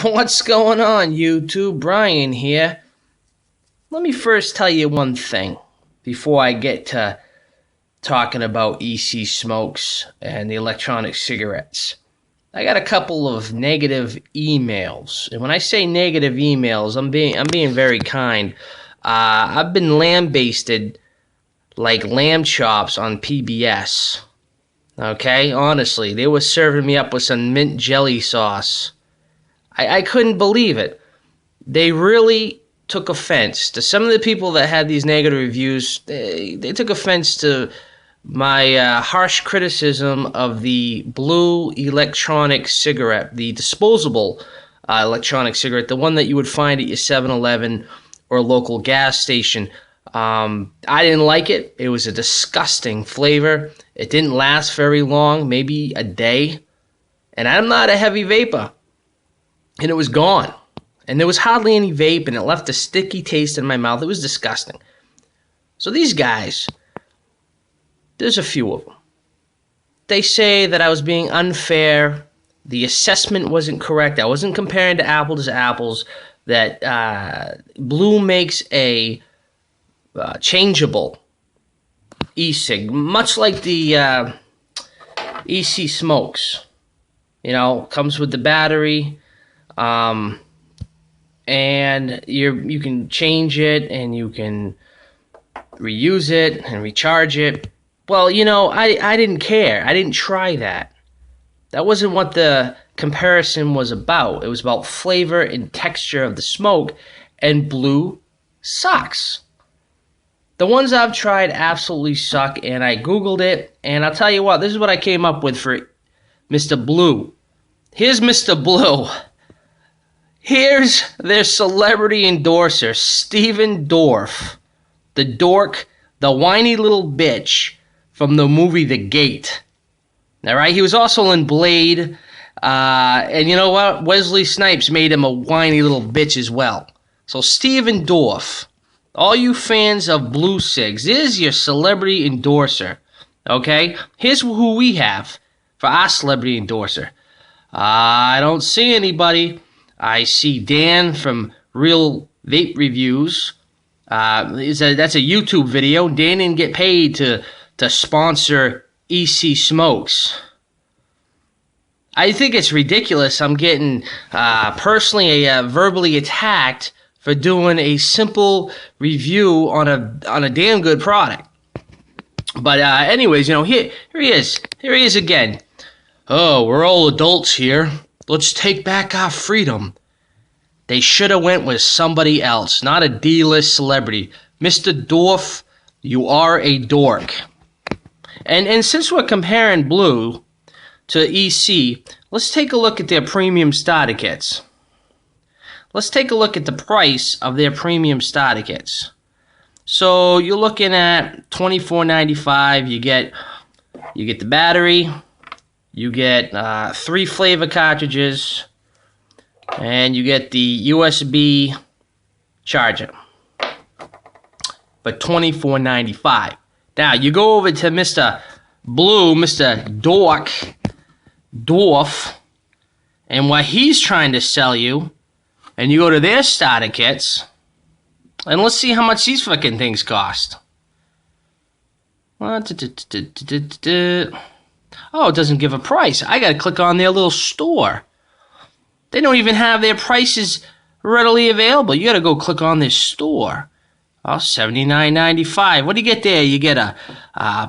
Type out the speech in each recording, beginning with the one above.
What's going on, YouTube? Brian here. Let me first tell you one thing before I get to talking about E-Cig smokes and the electronic cigarettes. I got a couple of negative emails, and when I say negative emails, I'm being very kind. I've been lambasted like lamb chops on PBS. Okay, honestly, they were serving me up with some mint jelly sauce. I couldn't believe it. They really took offense to some of the people that had these negative reviews. They took offense to my harsh criticism of the Blu electronic cigarette, the disposable electronic cigarette, the one that you would find at your 7-Eleven or local gas station. I didn't like it. It was a disgusting flavor. It didn't last very long, maybe a day. And I'm not a heavy vapor. And it was gone. And there was hardly any vape, and it left a sticky taste in my mouth. It was disgusting. So these guys, there's a few of them. They say that I was being unfair. The assessment wasn't correct. I wasn't comparing to apples, that Blu makes a changeable E-Cig, much like the E-Cig smokes. You know, comes with the battery. And you can change it, and you can reuse it and recharge it. Well, you know, I didn't care. I didn't try that. That wasn't what the comparison was about. It was about flavor and texture of the smoke, and Blu sucks. The ones I've tried absolutely suck, and I Googled it, and I'll tell you what, this is what I came up with for Mr. Blu. Here's Mr. Blu. Here's their celebrity endorser, Steven Dorff, the dork, the whiny little bitch from the movie The Gate. All right, he was also in Blade, and you know what? Wesley Snipes made him a whiny little bitch as well. So Steven Dorff, all you fans of Blu Cigs, this is your celebrity endorser. Okay, here's who we have for our celebrity endorser. I don't see anybody. I see Dan from Real Vape Reviews. That's a YouTube video. Dan didn't get paid to sponsor E-Cig smokes. I think it's ridiculous. I'm getting personally verbally attacked for doing a simple review on a damn good product. But anyways, you know, here he is. Here he is again. Oh, we're all adults here. Let's take back our freedom. They should have went with somebody else, not a D-list celebrity. Mr. Dorff, you are a dork. And since we're comparing Blu to E-Cig, let's take a look at their premium starter kits. Let's take a look at the price of their premium starter kits. So you're looking at $24.95. You get the battery. You get 3 flavor cartridges, and you get the USB charger. But $24.95. Now, you go over to Mr. Blu, Mr. Dorff, and what he's trying to sell you, and you go to their starter kits, and let's see how much these fucking things cost. Oh, it doesn't give a price. I gotta click on their little store. They don't even have their prices readily available. You gotta go click on their store. Oh, $79.95. What do you get there? You get a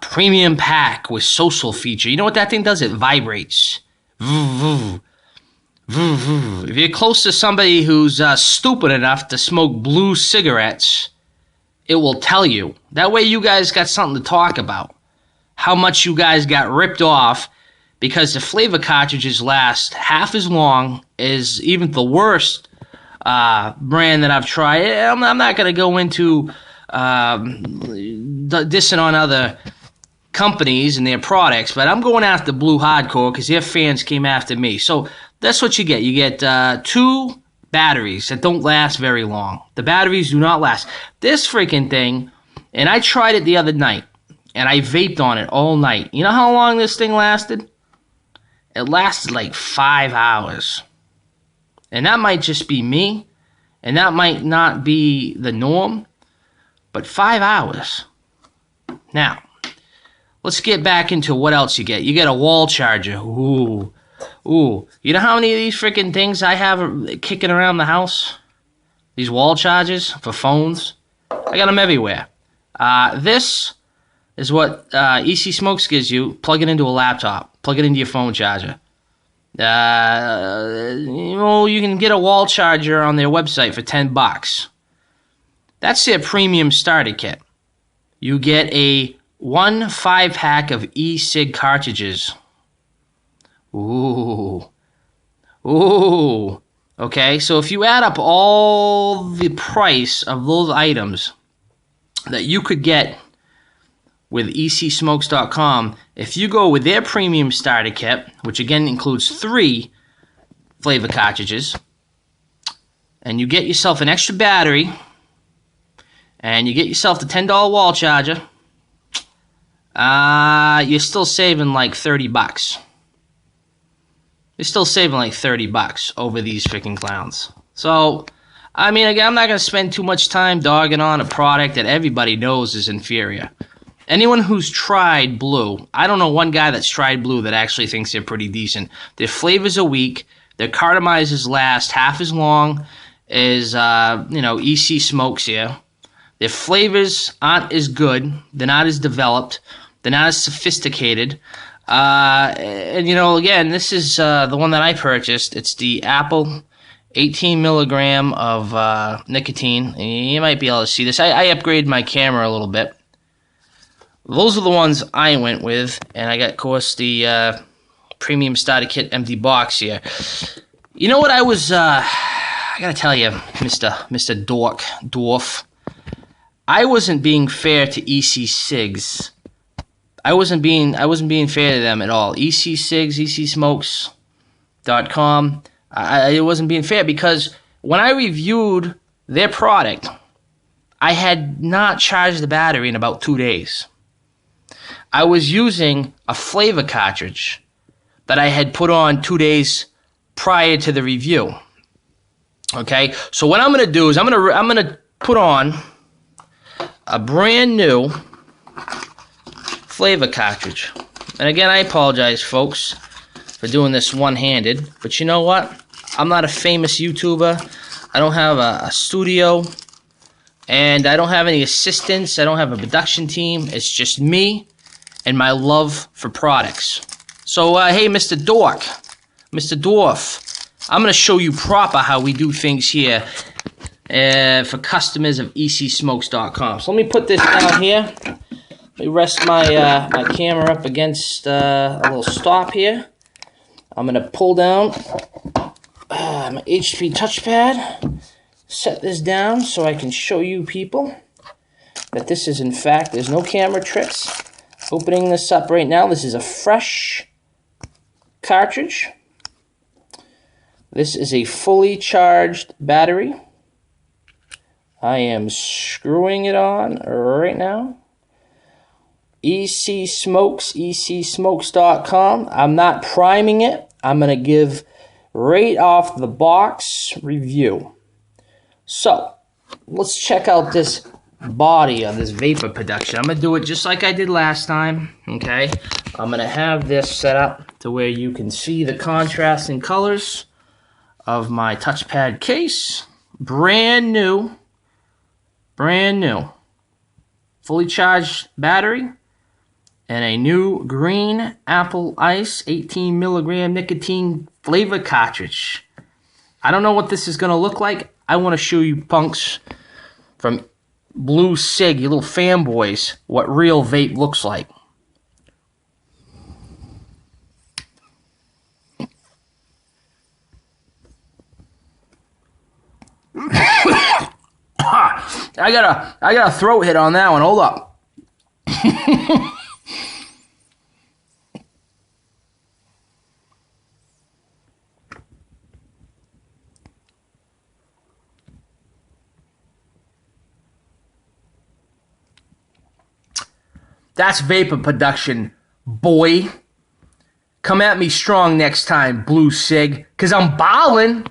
premium pack with social feature. You know what that thing does? It vibrates. If you're close to somebody who's stupid enough to smoke Blu cigarettes, it will tell you. That way you guys got something to talk about. How much you guys got ripped off because the flavor cartridges last half as long as even the worst brand that I've tried. I'm not going to go into dissing on other companies and their products, but I'm going after Blu hardcore because their fans came after me. So that's what you get. You get 2 batteries that don't last very long. The batteries do not last. This freaking thing, and I tried it the other night, and I vaped on it all night. You know how long this thing lasted? It lasted like 5 hours. And that might just be me, and that might not be the norm, but 5 hours. Now, let's get back into what else you get. You get a wall charger. Ooh. You know how many of these freaking things I have kicking around the house? These wall chargers for phones. I got them everywhere. This is what E-Cig Smokes gives you. Plug it into a laptop. Plug it into your phone charger. You can get a wall charger on their website for $10. That's their premium starter kit. You get a 1 5-pack of E-Cig cartridges. Ooh. Okay, so if you add up all the price of those items that you could get with ecigsmokes.com, if you go with their premium starter kit, which again includes 3 flavor cartridges, and you get yourself an extra battery, and you get yourself the $10 wall charger, you're still saving like $30. You're still saving like $30 over these freaking clowns. So, I mean, again, I'm not going to spend too much time dogging on a product that everybody knows is inferior. Anyone who's tried Blu, I don't know one guy that's tried Blu that actually thinks they're pretty decent. Their flavors are weak. Their cartomizers last half as long as, E-Cig Smokes here. Their flavors aren't as good. They're not as developed. They're not as sophisticated. And, again, this is the one that I purchased. It's the Apple 18 milligram of nicotine. You might be able to see this. I upgraded my camera a little bit. Those are the ones I went with, and I got, of course, the premium starter kit empty box here. You know what I was, I gotta tell you, Mr. Dwarf, I wasn't being fair to E-Cig Cigs. I wasn't being fair to them at all. E-Cig Cigs, ecigsmokes.com, it wasn't being fair because when I reviewed their product, I had not charged the battery in about 2 days. I was using a flavor cartridge that I had put on 2 days prior to the review. Okay, so what I'm going to do is I'm going to put on a brand new flavor cartridge. And again, I apologize, folks, for doing this one-handed. But you know what? I'm not a famous YouTuber. I don't have a studio. And I don't have any assistants. I don't have a production team. It's just me and my love for products. So, hey, Mr. Dwarf, I'm going to show you proper how we do things here for customers of ecigsmokes.com. So let me put this down here. Let me rest my my camera up against a little stop here. I'm going to pull down my HP touchpad, set this down so I can show you people that this is, in fact, there's no camera tricks. Opening this up right now, this is a fresh cartridge. This is a fully charged battery. I am screwing it on right now. E-Cig Smokes, ecigsmokes.com. I'm not priming it. I'm going to give right off the box review. So, let's check out this body of this vapor production. I'm going to do it just like I did last time, okay? I'm going to have this set up to where you can see the contrasting colors of my touchpad case. Brand new, fully charged battery, and a new green apple ice 18 milligram nicotine flavor cartridge. I don't know what this is going to look like. I want to show you punks from Blu Cig, you little fanboys, what real vape looks like. I got a throat hit on that one. Hold up. That's vapor production, boy. Come at me strong next time, Blu Cig, 'cause I'm ballin'.